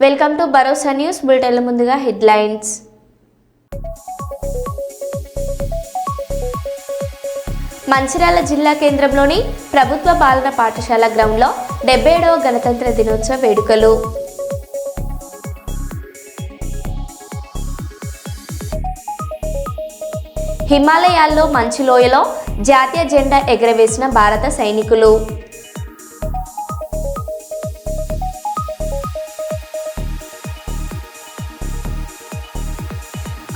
Welcome to Bharosa news bulletin. ముందుగా headlines. Mancherial జిల్లా కేంద్రంలోని ప్రభుత్వ బాలన పాఠశాల గ్రౌండ్లో 77వ గణతంత్ర దినోత్సవ వేడుకలు. హిమాలయాల్లో మంచు లోయలో జాతీయ జెండా ఎగురవేసిన భారత సైనికులు.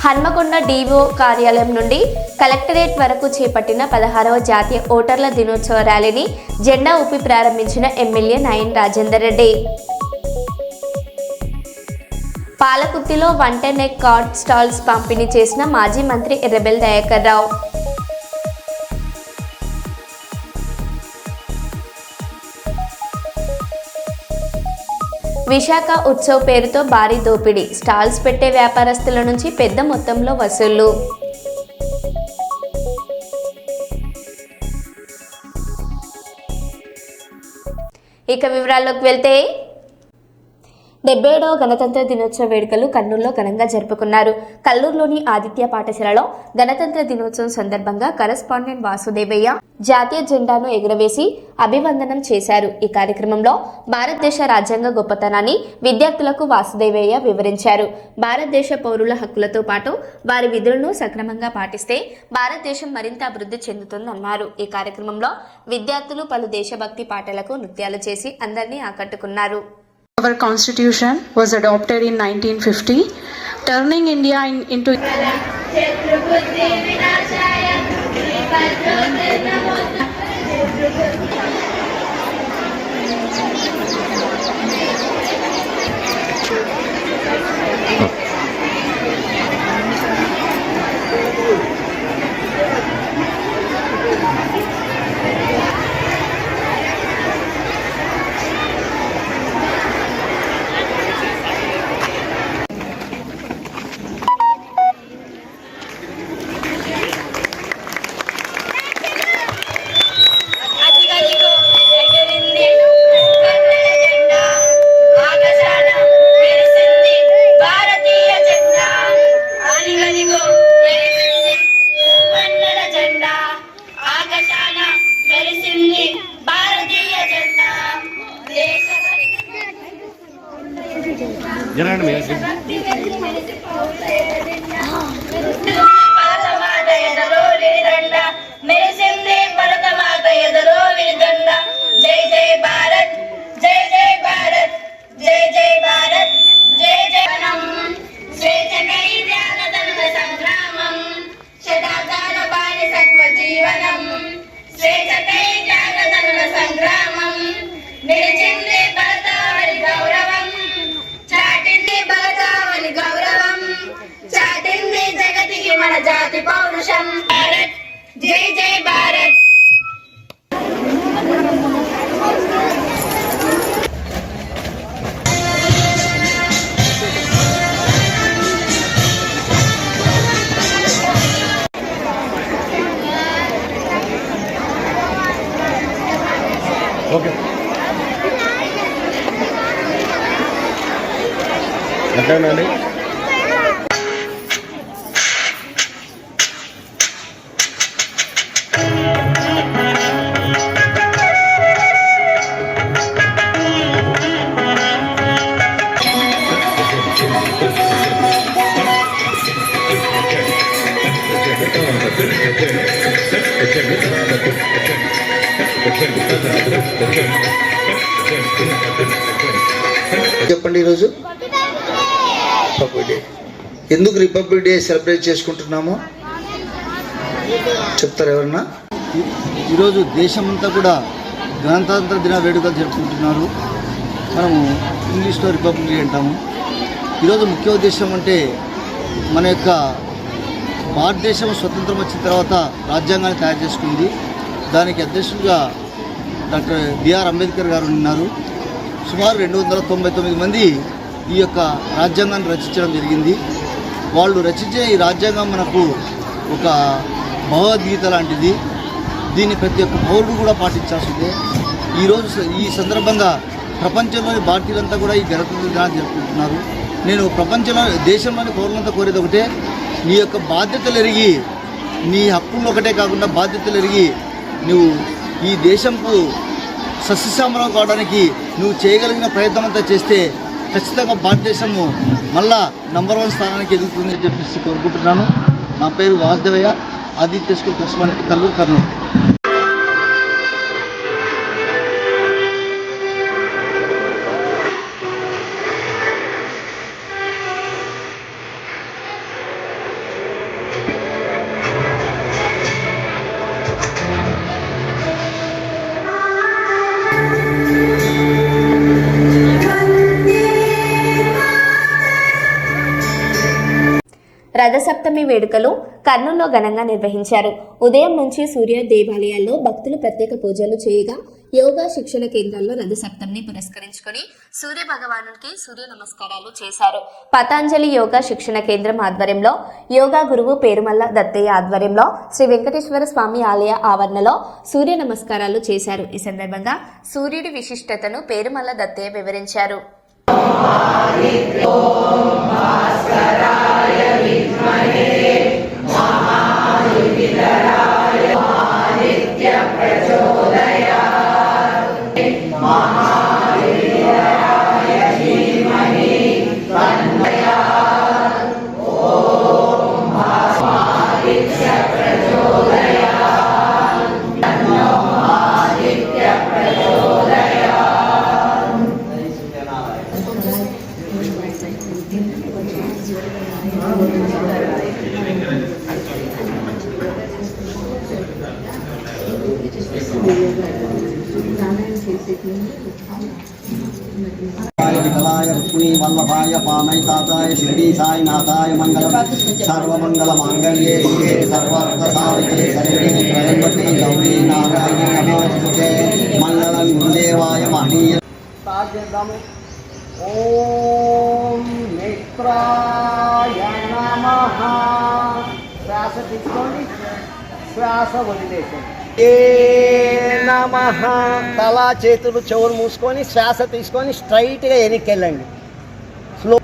హన్మకొండ డిఓ కార్యాలయం నుండి కలెక్టరేట్ వరకు చేపట్టిన 16వ జాతీయ ఓటర్ల దినోత్సవ ర్యాలీని జెండా ఊపి ప్రారంభించిన ఎమ్మెల్యే నయన్ రాజేందర్ రెడ్డి. పాలకుర్తిలో 110 కార్డ్ స్టాల్స్ పంపిణీ చేసిన మాజీ మంత్రి ఎర్రబెల్లి దయాకర్ రావు. విశాఖ ఉత్సవ్ పేరుతో భారీ దోపిడీ, స్టాల్స్ పెట్టే వ్యాపారస్తుల నుంచి పెద్ద మొత్తంలో వసూళ్లు. ఇక వివరాల్లోకి వెళ్తే 77వ గణతంత్ర దినోత్సవ వేడుకలు కర్నూలులో ఘనంగా జరుపుకున్నారు. కల్లూరులోని ఆదిత్య పాఠశాలలో గణతంత్ర దినోత్సవం సందర్భంగా కరెస్పాండెంట్ వాసుదేవయ్య జాతీయ జెండాను ఎగురవేసి అభివందనం చేశారు. ఈ కార్యక్రమంలో భారతదేశ రాజ్యాంగ గొప్పతనాన్ని విద్యార్థులకు వాసుదేవయ్య వివరించారు. భారతదేశ పౌరుల హక్కులతో పాటు వారి విధులను సక్రమంగా పాటిస్తే భారతదేశం మరింత అభివృద్ధి చెందుతుందన్నారు. ఈ కార్యక్రమంలో విద్యార్థులు పలు దేశభక్తి పాటలకు నృత్యాలు చేసి అందరినీ ఆకట్టుకున్నారు. Our constitution was adopted in 1950, turning India into జాతి పౌరుషం. భారత్ జై జై భారత్. ఓకే అంతేనండి. చెప్పండి, ఈరోజు రిపబ్లిక్ డే. ఎందుకు రిపబ్లిక్ డే సెలబ్రేట్ చేసుకుంటున్నాము చెప్తారు ఎవరన్నా? ఈరోజు దేశమంతా కూడా గణతంత్ర దిన వేడుకలు జరుపుకుంటున్నారు. మనము ఇంగ్లీష్లో రిపబ్లిక్ డే అంటాము. ఈరోజు ముఖ్య ఉద్దేశం అంటే మన యొక్క భారతదేశం స్వతంత్రం వచ్చిన తర్వాత రాజ్యాంగాన్ని తయారు చేసుకుంది. దానికి అధ్యక్షుడిగా డాక్టర్ బిఆర్ అంబేద్కర్ గారు ఉన్నారు. సుమారు 299 మంది ఈ యొక్క రాజ్యాంగాన్ని రచించడం జరిగింది. వాళ్ళు రచించిన ఈ రాజ్యాంగం మనకు ఒక భగవద్గీత లాంటిది. దీన్ని ప్రతి ఒక్క పౌరుడు కూడా పాటించాల్సిందే. ఈరోజు ఈ సందర్భంగా ప్రపంచంలోని భారతీయులంతా కూడా ఈ గణతంత్ర దినాన్ని జరుపుకుంటున్నారు. నేను దేశంలోని పౌరులంతా కోరేది ఒకటే, నీ యొక్క బాధ్యతలు ఎరిగి, నీ హక్కులు ఒకటే కాకుండా బాధ్యతలు ఎరిగి నువ్వు ఈ దేశంకు సస్యశ్యామలం కావడానికి నువ్వు చేయగలిగిన ప్రయత్నం అంతా చేస్తే ఖచ్చితంగా భారతదేశము మళ్ళా నంబర్ 1 స్థానానికి ఎదుగుతుందని చెప్పేసి కోరుకుంటున్నాను. నా పేరు వాసుదేవయ్య, ఆదిత్య స్కూల్ కస్మానికి కల్లూరు, కర్నూలు. రథసప్తమి వేడుకలు కర్నూలులో ఘనంగా నిర్వహించారు. ఉదయం నుంచి సూర్య దేవాలయాల్లో భక్తులు ప్రత్యేక పూజలు చేయగా యోగా శిక్షణ కేంద్రాల్లో రథసప్తమిని పురస్కరించుకొని సూర్య భగవానునికి సూర్య నమస్కారాలు చేశారు. పతాంజలి యోగా శిక్షణ కేంద్రం ఆధ్వర్యంలో యోగా గురువు పేరుమల్ల దత్తయ్య ఆధ్వర్యంలో శ్రీ వెంకటేశ్వర స్వామి ఆలయ ఆవరణలో సూర్య నమస్కారాలు చేశారు. ఈ సందర్భంగా సూర్యుడి విశిష్టతను పేరుమల్ల దత్తయ్య వివరించారు. విఠలాయ రుక్మిణీ వల్లభాయ పానైతాతాయ శిరిడీ సాయినాథాయ మంగళం సర్వమంగళ మాంగళ్యే శివే సర్వార్థ సాధికే శరణ్యే త్రయంబకే గౌరీ నారాయణి నమోస్తుతే మంగళం గురుదేవాయ మహనీయ. ఓం నేత్రాయ నమః. శ్వాస తీసుకోండి, శ్వాస వదిలేసేయండి. ఏ నమః. తల చేతులు చెవులు మూసుకొని శ్వాస తీసుకొని స్ట్రైట్గా వెనక్కెళ్ళండి. స్లో.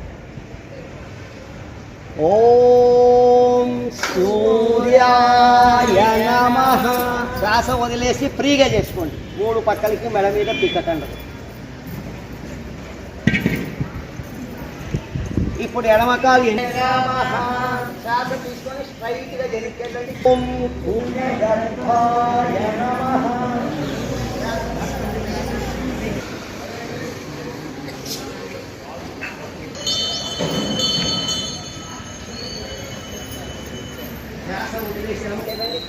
ఓం సూర్యాయ నమః. శ్వాస వదిలేసి ఫ్రీగా చేసుకోండి. 3 పక్కలకి మెడ మీద పిక్కకండి. ఇప్పుడు ఎడమకాలు శ్వాస తీసుకొని స్ట్రైట్ గా వెనక్కెళ్ళండి. ఓం పుణ్యగర్భాయ నమః. శ్వాస వదిలేసి వెనక్కెళ్ళండి.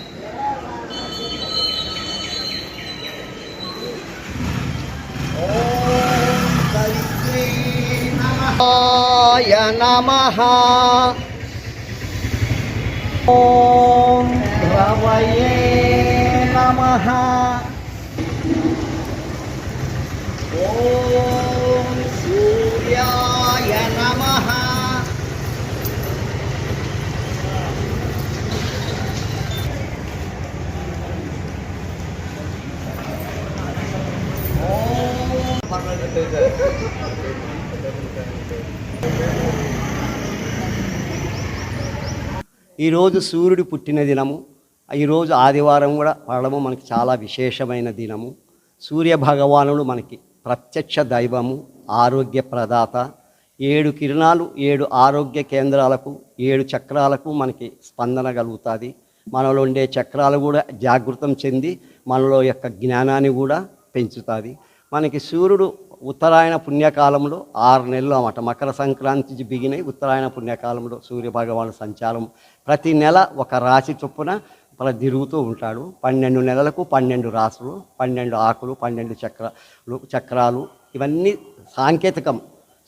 ఓం నమః. ఓం రవయే నమః. ఓం సూర్యాయ నమః. ఈరోజు సూర్యుడు పుట్టిన దినము. ఈరోజు ఆదివారం కూడా పడము మనకి చాలా విశేషమైన దినము. సూర్య భగవానుడు మనకి ప్రత్యక్ష దైవము, ఆరోగ్య ప్రదాత. 7 కిరణాలు 7 ఆరోగ్య కేంద్రాలకు 7 చక్రాలకు మనకి స్పందన కలుగుతుంది. మనలో ఉండే చక్రాలు కూడా జాగృతం చెంది మనలో యొక్క జ్ఞానాన్ని కూడా పెంచుతుంది. మనకి సూర్యుడు ఉత్తరాయణ పుణ్యకాలంలో 6 నెలలు అన్నమాట. మకర సంక్రాంతి బిగినై ఉత్తరాయణ పుణ్యకాలంలో సూర్య భగవాను సంచారం ప్రతి నెల ఒక రాశి చొప్పున తిరుగుతూ ఉంటాడు. 12 నెలలకు 12 రాశులు, 12 ఆకులు, 12 చక్రాలు. ఇవన్నీ సాంకేతికం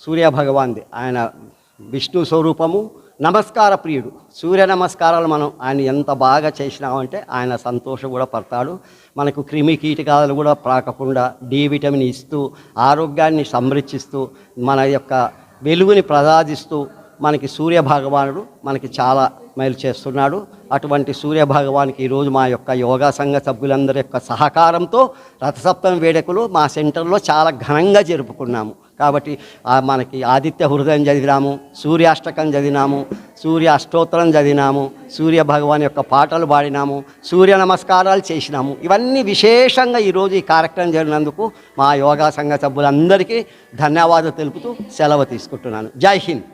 సూర్య భగవాన్ది. ఆయన విష్ణు స్వరూపము, నమస్కార ప్రియుడు. సూర్య నమస్కారాలు మనం ఆయన ఎంత బాగా చేసినామంటే ఆయన సంతోషం కూడా పడతాడు. మనకు క్రిమి కీటకాలు కూడా ప్రాకకుండా డి విటమిన్ ఇస్తూ, ఆరోగ్యాన్ని సంరక్షిస్తూ, మన యొక్క వెలుగుని ప్రసాదిస్తూ, మనకి సూర్య భగవానుడు మనకి చాలా మేలు చేస్తున్నాడు. అటువంటి సూర్య భగవానికి ఈరోజు మా యొక్క యోగా సంఘ సభ్యులందరి యొక్క సహకారంతో రథసప్తమి వేడుకలు మా సెంటర్లో చాలా ఘనంగా జరుపుకున్నాము. కాబట్టి మనకి ఆదిత్య హృదయం చదివినాము, సూర్యాష్టకం చదివినాము, సూర్య అష్టోత్తరం చదివినాము, సూర్య భగవాన్ యొక్క పాటలు పాడినాము, సూర్య నమస్కారాలు చేసినాము. ఇవన్నీ విశేషంగా ఈరోజు ఈ కార్యక్రమం జరిగినందుకు మా యోగా సంఘ సభ్యులందరికీ ధన్యవాదాలు తెలుపుతూ సెలవు తీసుకుంటున్నాను. జై హింద్.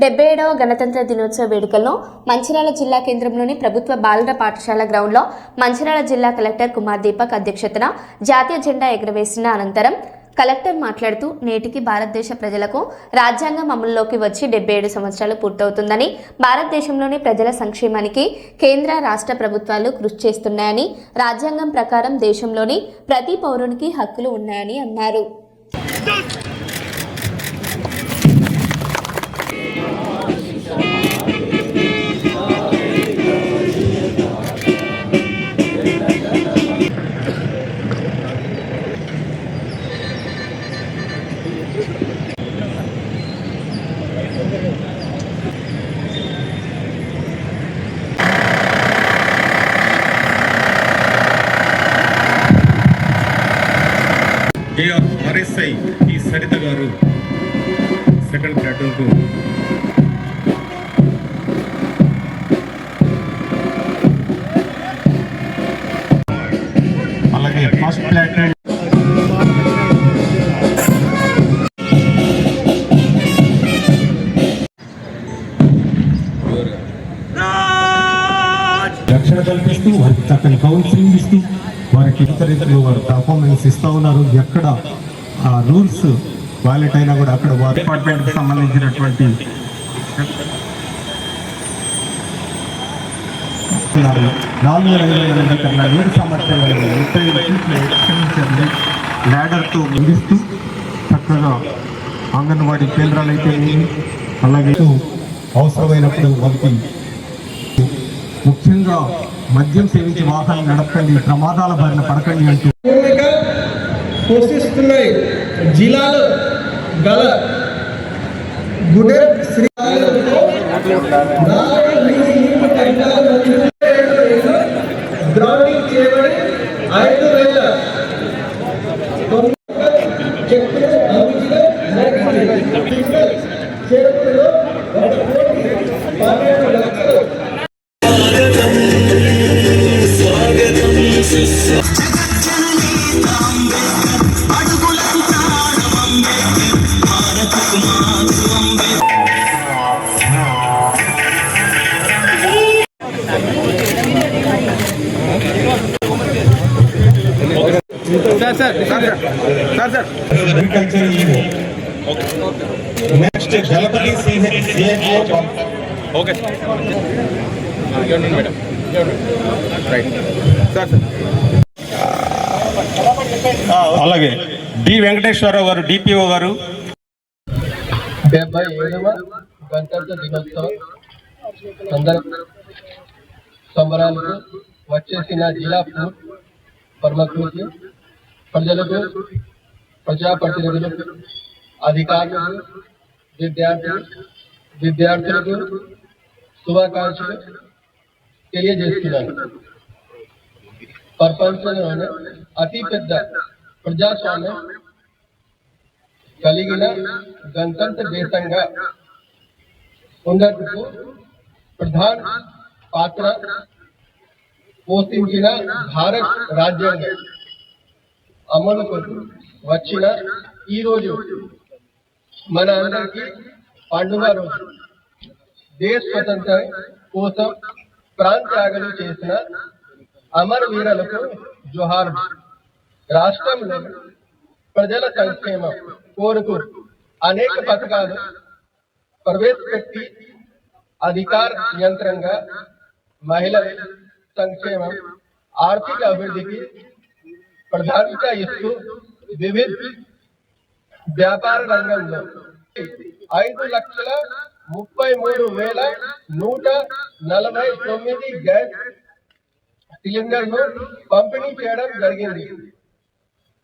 77వ గణతంత్ర దినోత్సవ వేడుకల్లో మంచిర్యాల జిల్లా కేంద్రంలోని ప్రభుత్వ బాలుర పాఠశాల గ్రౌండ్లో మంచిర్యాల జిల్లా కలెక్టర్ కుమార్ దీపక్ అధ్యక్షతన జాతీయ జెండా ఎగురవేసిన అనంతరం కలెక్టర్ మాట్లాడుతూ నేటికి భారతదేశ ప్రజలకు రాజ్యాంగం అమలులోకి వచ్చి 77 సంవత్సరాలు పూర్తవుతుందని, భారతదేశంలోని ప్రజల సంక్షేమానికి కేంద్ర రాష్ట్ర ప్రభుత్వాలు కృషి చేస్తున్నాయని, రాజ్యాంగం ప్రకారం దేశంలోని ప్రతి పౌరునికి హక్కులు ఉన్నాయని అన్నారు. ఆర్ఎస్ఐ ఈ సరిత గారు సెకండ్ ప్లాటూన్కు అలాగే ఫస్ట్ ప్లాటూన్ రక్షణ కల్పిస్తూ వారికి చక్కని కౌన్సిలింగ్ ఇస్తూ వారికి ఇతరితరులు వారు పర్ఫార్మెన్స్ ఇస్తూ ఉన్నారు. ఎక్కడ ఆ రూల్స్ వాలెట్ అయినా కూడా అక్కడ వారి డిపార్ట్మెంట్కి సంబంధించినటువంటి 428 కన్నా 7 సంవత్సరాలు 35 ఫీట్ల ఎక్స్టెన్షన్ని ల్యాడర్తో ముగిస్తూ చక్కగా అంగన్వాడీ కేంద్రాలు అయితే అలాగే అవసరమైనప్పుడు వారికి ముఖ్యంగా మద్యం సేవించి వాహనం నడపండి, ప్రమాదాల బారిన పడకండి అంటూ పోషిస్తున్నాయి. జిల్లాలో గల గుడే శ్రీ గ్రౌండింగ్ చేయబడి 5,000 చెక్కులు అభివృద్ధిలో చేరుకులో 1,12 లక్షలు agriculture next Jalapathi CHO okay madam right sir. అలాగే డి వెంకటేశ్వరరావు గారు డిపిఓ గారు 77వ గణతంత్ర దినోత్సవం సంబరాలకు వచ్చేసిన జిల్లా ప్రముఖులకు, ప్రజలకు, ప్రజాప్రతినిధులకు, అధికారులకు, విద్యార్థులకు శుభాకాంక్షలు తెలియజేస్తున్నాను. ప్రపంచంలోనే అతిపెద్ద ప్రజాస్వామ్యం కలిగిన గణతంత్ర దేశంగా ఉన్నందుకు ప్రధాన పాత్ర పోషించిన భారత్ రాజ్యాంగం అమలుకు వచ్చిన ఈ రోజు మన అందరికీ పండుగ రోజు. దేశ స్వతంత్రం కోసం ప్రాణత్యాగాలు చేసిన అమరవీరులకు జోహార్. రాష్ట్రంలో ప్రజల సంక్షేమం కోరుకు అనేక పథకాలు ప్రవేశపెట్టి అధికార యంత్రంగా మహిళల సంక్షేమం, ఆర్థిక అభివృద్ధికి ప్రాధాన్యత ఇస్తూ వివిధ వ్యాపార రంగంలో 5,33,149 గ్యాస్ సిలిండర్లు పంపిణీ చేయడం జరిగింది.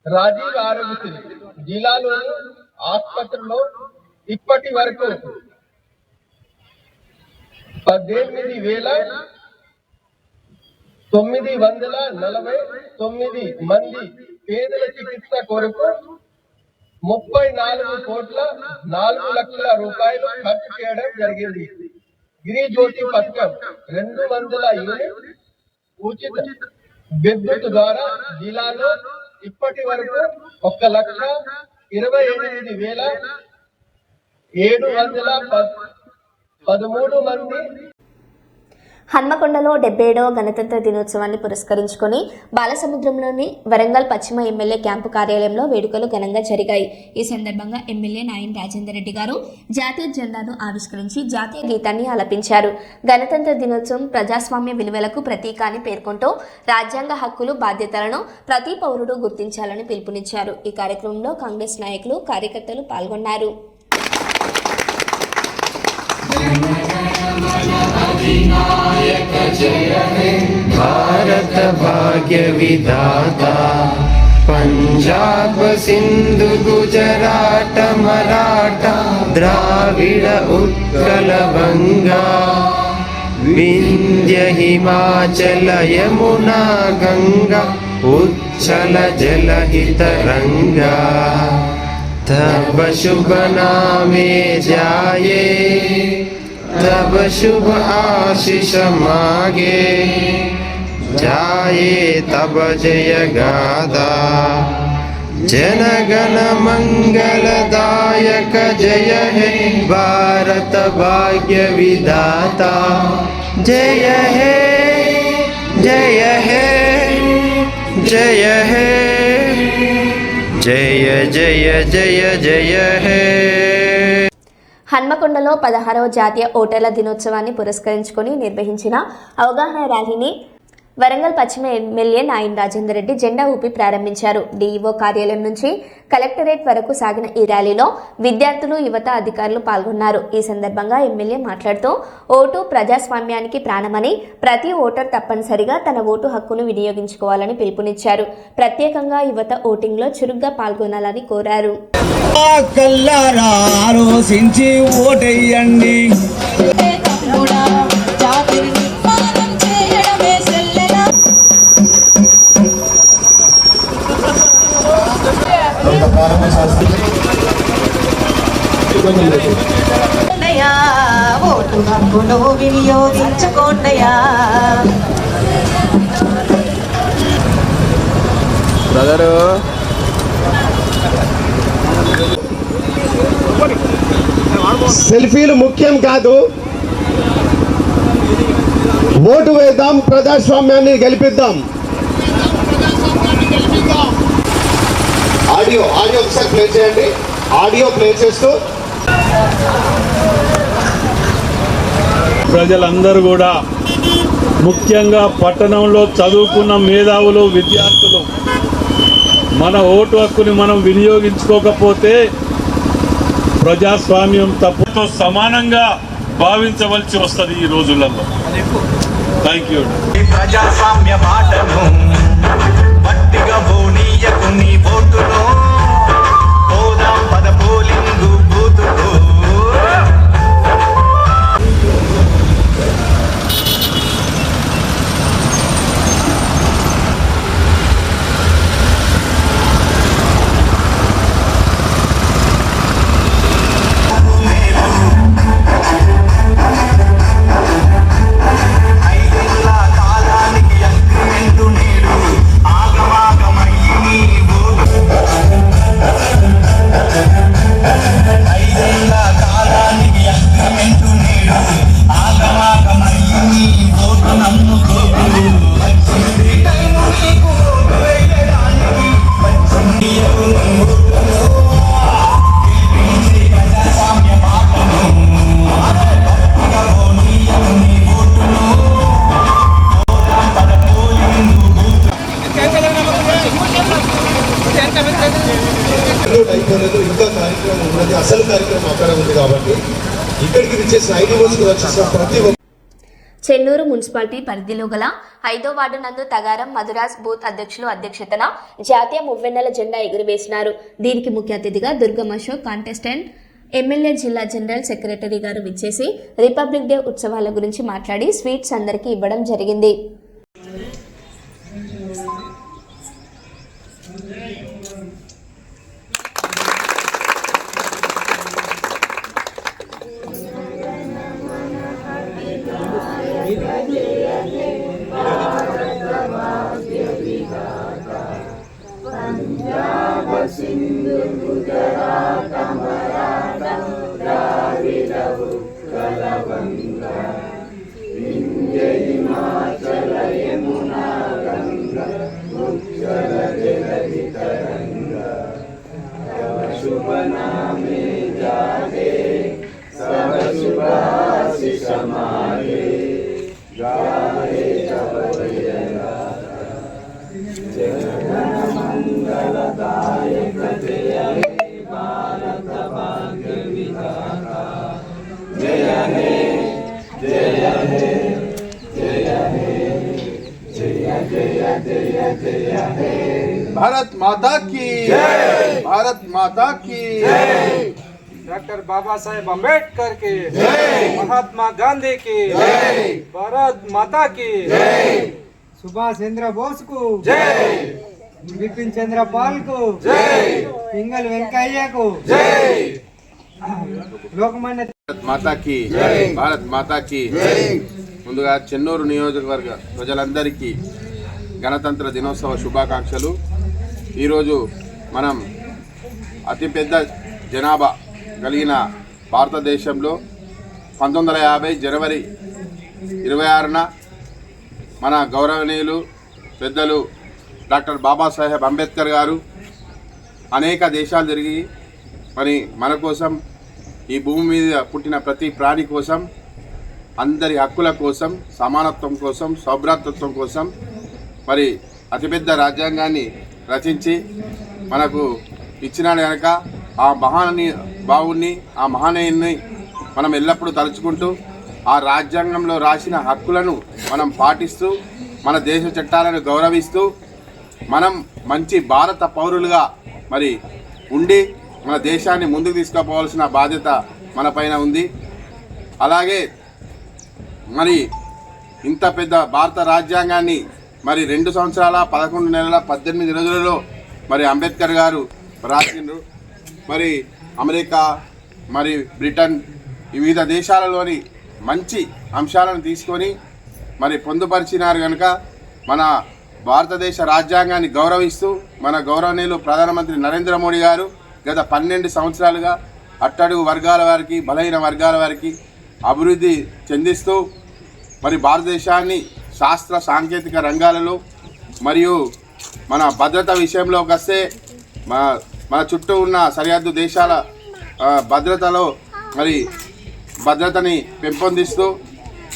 రాజీవ్ ఆరోగ్యశ్రీ జిల్లాలోని ఆసుపత్రుల్లో ఇప్పటి వరకు 18,949 మంది పేదల చికిత్స కొరకు 34,04,00,000 రూపాయలు ఖర్చు చేయడం జరిగింది. గిరి జ్యోతి పథకం 200 యూనిట్ ఉచిత విద్యుత్ ద్వారా జిల్లాలో ఇప్పటి వరకు 1,28,713 మంది. హన్మకొండలో 77వ గణతంత్ర దినోత్సవాన్ని పురస్కరించుకొని బాలసముద్రంలోని వరంగల్ పశ్చిమ ఎమ్మెల్యే క్యాంపు కార్యాలయంలో వేడుకలు ఘనంగా జరిగాయి. ఈ సందర్భంగా ఎమ్మెల్యే నాయన్ రాజేందర్ రెడ్డి గారు జాతీయ జెండాను ఆవిష్కరించి జాతీయ గీతాన్ని ఆలపించారు. గణతంత్ర దినోత్సవం ప్రజాస్వామ్య విలువలకు ప్రతీక అని పేర్కొంటూ రాజ్యాంగ హక్కులు, బాధ్యతలను ప్రతి పౌరుడు గుర్తించాలని పిలుపునిచ్చారు. ఈ కార్యక్రమంలో కాంగ్రెస్ నాయకులు, కార్యకర్తలు పాల్గొన్నారు. अधिनायक जय हे भारत भाग्य विधाता पंजाब सिंधु गुजरात मराठा द्राविड उत्कल बंगा विंध्य हिमाचल यमुना गंगा उच्छल जलहित रंगा तब शुभ नामे जाये तब शुभ आशीष मागे जाये तब जय गादा जन गण मंगलदायक जय हे भारत भाग्य विधाता जय हे जय हे जय हे जय जय जय जय हे. హన్మకొండలో 16వ జాతీయ ఓటర్ల దినోత్సవాన్ని పురస్కరించుకొని నిర్వహించిన అవగాహన ర్యాలీని వరంగల్ పశ్చిమ ఎమ్మెల్యే నాయన్ రాజేందర్ రెడ్డి జెండా ఊపి ప్రారంభించారు. డీఈఓ కార్యాలయం నుంచి కలెక్టరేట్ వరకు సాగిన ఈ ర్యాలీలో విద్యార్థులు, యువత, అధికారులు పాల్గొన్నారు. ఈ సందర్భంగా ఎమ్మెల్యే మాట్లాడుతూ ఓటు ప్రజాస్వామ్యానికి ప్రాణమని, ప్రతి ఓటర్ తప్పనిసరిగా తన ఓటు హక్కును వినియోగించుకోవాలని పిలుపునిచ్చారు. ప్రత్యేకంగా యువత ఓటింగ్లో చురుగ్గా పాల్గొనాలని కోరారు. ఆలోచించి ఓటేయండి. ఓటు హక్కును వినియోగించుకోండియా. బ్రదరు సెల్ఫీలు ముఖ్యం కాదు, ఓటు వేద్దాం, ప్రజాస్వామ్యాన్ని గెలిపిద్దాం. ఆడియో ఒకసారి ప్లే చేయండి. ఆడియో ప్లే చేస్తూ ప్రజలందరూ కూడా, ముఖ్యంగా పట్టణంలో చదువుకున్న మేధావులు, విద్యార్థులు, మన ఓటు హక్కుని మనం వినియోగించుకోకపోతే ప్రజాస్వామ్యం తప్పుతో సమానంగా భావించవలసి వస్తుంది ఈ రోజులలో. Thank you. ప్రజాస్వామ్య బాటను పట్టిగా బోనీయకు నీ ఓటును పోదాం పద పోలింగు బూతుకు. ఇంకా కార్యక్రమం ఉన్నది, అసలు కార్యక్రమం అక్కడ ఉంది కాబట్టి ఇక్కడికి వచ్చేసిన 5 రోజులు వచ్చేసిన ప్రతి చెన్నూరు మున్సిపాలిటీ పరిధిలో గల 5వ వార్డు నందు తగారం మధురాజ్ బూత్ అధ్యక్షులు అధ్యక్షతన జాతీయ మువ్వెన్నెల జెండా ఎగురవేసినారు. దీనికి ముఖ్య అతిథిగా దుర్గం అశోక్, కాంటెస్టెంట్ ఎమ్మెల్యే జిల్లా జనరల్ సెక్రటరీ గారు విచ్చేసి రిపబ్లిక్ డే ఉత్సవాల గురించి మాట్లాడి స్వీట్స్ అందరికీ ఇవ్వడం జరిగింది. भारत माता की जय, भारत माता की जय, डॉक्टर बाबा साहेब अम्बेडकर की जय, महात्मा गांधी की जय, भारत माता की जय, सुभाष चंद्र बोस को जय, बिपिन चंद्र पाल को जय, पिंगल वेंकैया को जय, लोकमान्य भारत माता की जय, भारत माता की जय. ముందుగా చెన్నూరు నియోజకవర్గ ప్రజలందరికీ గణతంత్ర దినోత్సవ శుభాకాంక్షలు. ఈరోజు మనం అతిపెద్ద జనాభా కలిగిన భారతదేశంలో 1950 జనవరి 26న మన గౌరవనీయులు పెద్దలు డాక్టర్ బాబాసాహెబ్ అంబేద్కర్ గారు అనేక దేశాలు తిరిగి మరి మన కోసం ఈ భూమి మీద పుట్టిన ప్రతి ప్రాణి కోసం, అందరి హక్కుల కోసం, సమానత్వం కోసం, సౌభ్రాతృత్వం కోసం మరి అతిపెద్ద రాజ్యాంగాన్ని రచించి మనకు ఇచ్చినాడు కనుక ఆ మహానుభావుని, ఆ మహానీయుని మనం ఎల్లప్పుడూ తలుచుకుంటూ ఆ రాజ్యాంగంలో రాసిన హక్కులను మనం పాటిస్తూ మన దేశ చట్టాలను గౌరవిస్తూ మనం మంచి భారత పౌరులుగా మరి ఉండి మన దేశాన్ని ముందుకు తీసుకుపోవాల్సిన బాధ్యత మన పైన ఉంది. అలాగే మరి ఇంత పెద్ద భారత రాజ్యాంగాన్ని మరి 2 సంవత్సరాల 11 నెలల 18 రోజులలో మరి అంబేద్కర్ గారు రాసిండ్రు. మరి అమెరికా, మరి బ్రిటన్, వివిధ దేశాలలోని మంచి అంశాలను తీసుకొని మరి పొందుపరిచినారు కనుక మన భారతదేశ రాజ్యాంగాన్ని గౌరవిస్తూ మన గౌరవనీయులు ప్రధానమంత్రి నరేంద్ర మోడీ గారు గత 12 సంవత్సరాలుగా అట్టడుగు వర్గాల వారికి, బలహీన వర్గాల వారికి అభివృద్ధి చెందిస్తూ మరి భారతదేశాన్ని శాస్త్ర సాంకేతిక రంగాలలో మరియు మన భద్రత విషయంలోకి వస్తే మన చుట్టూ ఉన్న సరిహద్దు దేశాల భద్రతలో మరి భద్రతని పెంపొందిస్తూ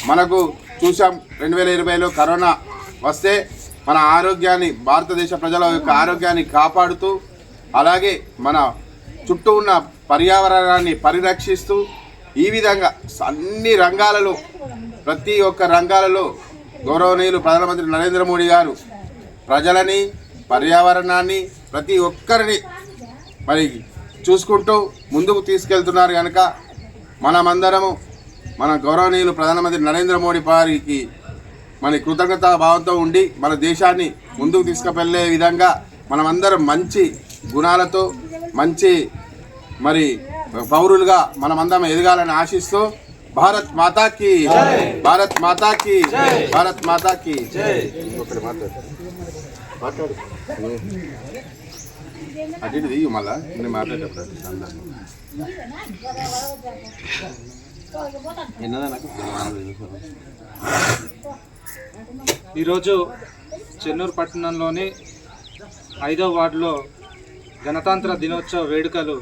మనకు చూసాం 2020లో కరోనా వస్తే మన ఆరోగ్యాన్ని, భారతదేశ ప్రజల యొక్క ఆరోగ్యాన్ని కాపాడుతూ అలాగే మన చుట్టూ ఉన్న పర్యావరణాన్ని పరిరక్షిస్తూ ఈ విధంగా అన్ని రంగాలలో, ప్రతి ఒక్క రంగాలలో గౌరవనీయులు ప్రధానమంత్రి నరేంద్ర మోడీ గారు ప్రజలని, పర్యావరణాన్ని, ప్రతి ఒక్కరిని మరి చూసుకుంటూ ముందుకు తీసుకెళ్తున్నారు కనుక మనమందరము మన గౌరవనీయులు ప్రధానమంత్రి నరేంద్ర మోడీ గారికి మన కృతజ్ఞతా భావంతో ఉండి మన దేశాన్ని ముందుకు తీసుకువెళ్ళే విధంగా మనమందరం మంచి గుణాలతో, మంచి మరి పౌరులుగా మనమందరం ఎదగాలని ఆశిస్తూ భారత్ మాతా కీ జై, భారత్ మాతా కీ జై, భారత్ మాతా కీ జై. ఒకటి మాట్లాడు అటు దిగు మళ్ళా నేను మాట్లాడేటప్పుడు ఈరోజు చెన్నూరు పట్టణంలోని 5వ వార్డులో గణతంత్ర దినోత్సవ వేడుకలు,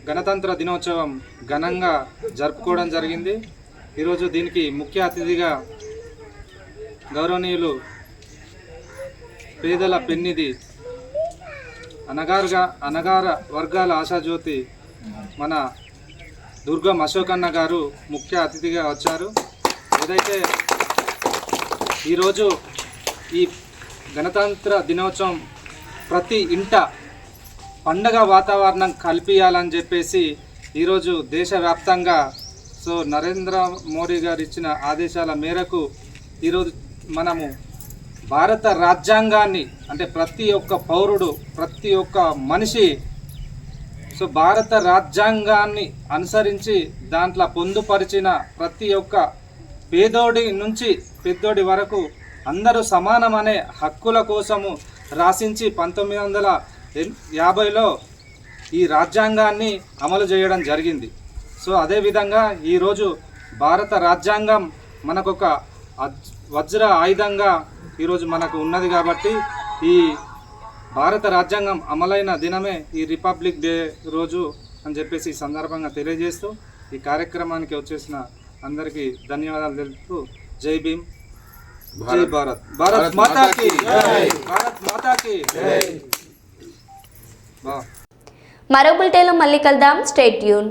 గణతంత్ర దినోత్సవం ఘనంగా జరుపుకోవడం జరిగింది. ఈరోజు దీనికి ముఖ్య అతిథిగా గౌరవనీయులు పేదల పెన్నిధి, అనగార వర్గాల ఆశాజ్యోతి మన దుర్గం అశోకన్న గారు ముఖ్య అతిథిగా వచ్చారు. ఏదైతే ఈరోజు ఈ గణతంత్ర దినోత్సవం ప్రతి ఇంట పండగ వాతావరణం కల్పించాలని చెప్పేసి ఈరోజు దేశవ్యాప్తంగా నరేంద్ర మోడీ గారు ఇచ్చిన ఆదేశాల మేరకు ఈరోజు మనము భారత రాజ్యాంగాన్ని అంటే ప్రతి ఒక్క పౌరుడు ప్రతి ఒక్క మనిషి భారత రాజ్యాంగాన్ని అనుసరించి దాంట్లో పొందుపరిచిన ప్రతి ఒక్క పేదోడి నుంచి పెద్దోడి వరకు అందరూ సమానమనే హక్కుల కోసము రాసించి 1950లో ఈ రాజ్యాంగాన్ని అమలు చేయడం జరిగింది. అదేవిధంగా ఈరోజు భారత రాజ్యాంగం మనకొక వజ్ర ఆయుధంగా ఈరోజు మనకు ఉన్నది కాబట్టి ఈ భారత రాజ్యాంగం అమలైన దినమే ఈ రిపబ్లిక్ డే రోజు అని చెప్పేసి ఈ సందర్భంగా తెలియజేస్తూ ఈ కార్యక్రమానికి వచ్చేసిన అందరికీ ధన్యవాదాలు తెలుపుతూ జై భీమ్, జై భారత్, భారత్ మాతాకి జై, భారత్ మాతాకి జై. మరో బులెటిన్లో మళ్ళీ కలుద్దాం. Stay tune.